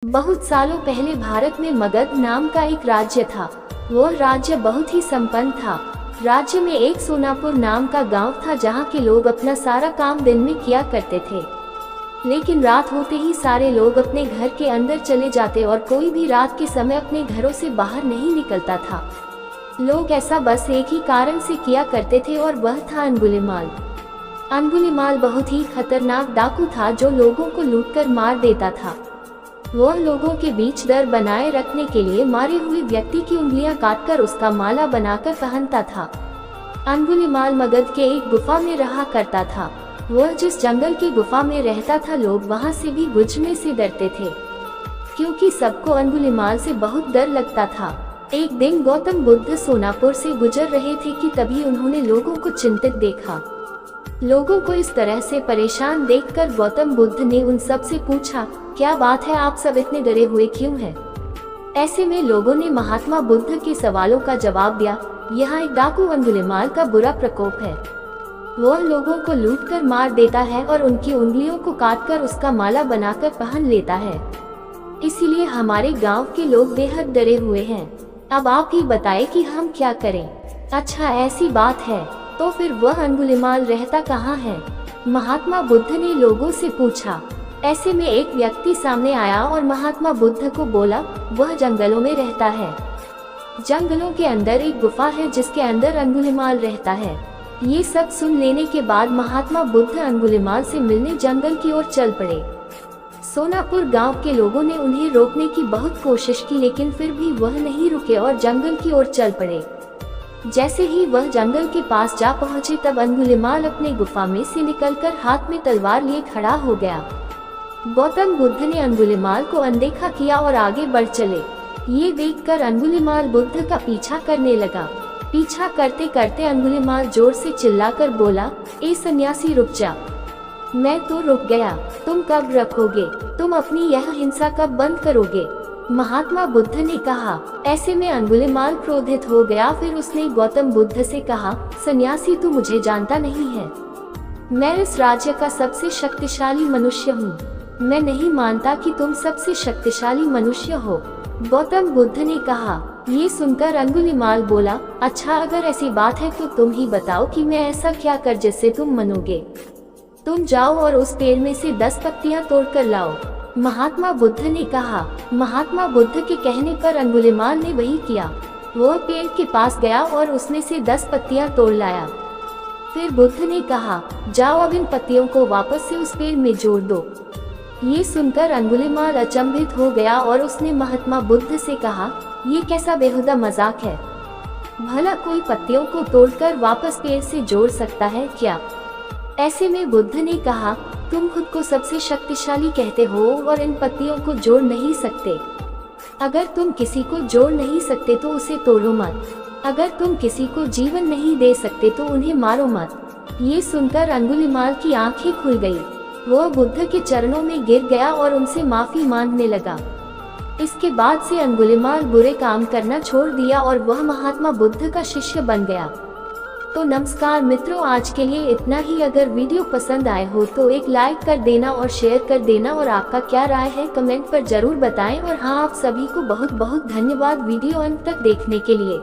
बहुत सालों पहले भारत में मगध नाम का एक राज्य था। वह राज्य बहुत ही संपन्न था। राज्य में एक सोनापुर नाम का गांव था जहां के लोग अपना सारा काम दिन में किया करते थे, लेकिन रात होते ही सारे लोग अपने घर के अंदर चले जाते और कोई भी रात के समय अपने घरों से बाहर नहीं निकलता था। लोग ऐसा बस एक ही कारण से किया करते थे और वह था अंगुलीमाल। अंगुलीमाल बहुत ही खतरनाक डाकू था जो लोगों को लूटकर मार देता था। वह लोगों के बीच डर बनाए रखने के लिए मारे हुए व्यक्ति की उंगलियां काटकर उसका माला बनाकर पहनता था। अंगुलीमाल मगध के एक गुफा में रहा करता था। वह जिस जंगल की गुफा में रहता था लोग वहां से भी गुजरने से डरते थे, क्योंकि सबको अंगुलीमाल से बहुत डर लगता था। एक दिन गौतम बुद्ध सोनापुर से गुजर रहे थे कि तभी उन्होंने लोगों को चिंतित देखा। लोगों को इस तरह से परेशान देखकर गौतम बुद्ध ने उन सब से पूछा, क्या बात है, आप सब इतने डरे हुए क्यों हैं? ऐसे में लोगों ने महात्मा बुद्ध के सवालों का जवाब दिया, यहाँ एक डाकू अंगुलीमाल का बुरा प्रकोप है। वह लोगों को लूटकर मार देता है और उनकी उंगलियों को काटकर उसका माला बनाकर पहन लेता है। इसीलिए हमारे गांव के लोग बेहद डरे हुए हैं। अब आप ही बताएं कि हम क्या करें? अच्छा, ऐसी बात है, तो फिर वह अंगुलीमाल रहता कहाँ है? महात्मा बुद्ध ने लोगों से पूछा। ऐसे में एक व्यक्ति सामने आया और महात्मा बुद्ध को बोला, वह जंगलों में रहता है। जंगलों के अंदर एक गुफा है जिसके अंदर अंगुलीमाल रहता है। ये सब सुन लेने के बाद महात्मा बुद्ध अंगुलीमाल से मिलने जंगल की ओर चल पड़े। सोनापुर गांव के लोगों ने उन्हें रोकने की बहुत कोशिश की, लेकिन फिर भी वह नहीं रुके और जंगल की ओर चल पड़े। जैसे ही वह जंगल के पास जा पहुंचे तब अंगुलीमाल अपने गुफा में से निकलकर हाथ में तलवार लिए खड़ा हो गया। गौतम बुद्ध ने अंगुलीमाल को अनदेखा किया और आगे बढ़ चले। ये देखकर अंगुलीमाल बुद्ध का पीछा करने लगा। पीछा करते करते अंगुलीमाल जोर से चिल्लाकर बोला, ए सन्यासी, रुक जा। मैं तो रुक गया, तुम कब रखोगे? तुम अपनी यह हिंसा कब बंद करोगे? महात्मा बुद्ध ने कहा। ऐसे में अंगुलीमाल क्रोधित हो गया। फिर उसने गौतम बुद्ध से कहा, सन्यासी, तू मुझे जानता नहीं है। मैं इस राज्य का सबसे शक्तिशाली मनुष्य हूँ। मैं नहीं मानता कि तुम सबसे शक्तिशाली मनुष्य हो। गौतम बुद्ध ने कहा। ये सुनकर अंगुलीमाल बोला, अच्छा, अगर ऐसी बात है तो तुम ही बताओ कि मैं ऐसा क्या कर जिससे तुम मनोगे। तुम जाओ और उस पेड़ में से 10 पत्तियां तोड़कर लाओ। महात्मा बुद्ध ने कहा। महात्मा बुद्ध के कहने पर अंगुलीमाल ने वही किया। वह पेड़ के पास गया और उसमें से 10 पत्तियां तोड़ लाया। फिर बुद्ध ने कहा, जाओ अब इन पत्तियों को वापस से उस पेड़ में जोड़ दो। ये सुनकर अंगुलीमाल अचंभित हो गया और उसने महात्मा बुद्ध से कहा, ये कैसा बेहुदा मजाक है? भला कोई पत्तियों को तोड़कर वापस पेड़ से जोड़ सकता है क्या? ऐसे में बुद्ध ने कहा, तुम खुद को सबसे शक्तिशाली कहते हो और इन पत्तियों को जोड़ नहीं सकते। अगर तुम किसी को जोड़ नहीं सकते तो उसे तोड़ो मत। अगर तुम किसी को जीवन नहीं दे सकते तो उन्हें मारो मत। ये सुनकर अंगुलीमाल की आंखें खुल गई। वह बुद्ध के चरणों में गिर गया और उनसे माफी मांगने लगा। इसके बाद से अंगुलीमाल बुरे काम करना छोड़ दिया और वह महात्मा बुद्ध का शिष्य बन गया। तो नमस्कार मित्रों, आज के लिए इतना ही। अगर वीडियो पसंद आए हो तो एक लाइक कर देना और शेयर कर देना, और आपका क्या राय है कमेंट पर जरूर बताएं। और हाँ, आप सभी को बहुत बहुत धन्यवाद वीडियो अंत तक देखने के लिए।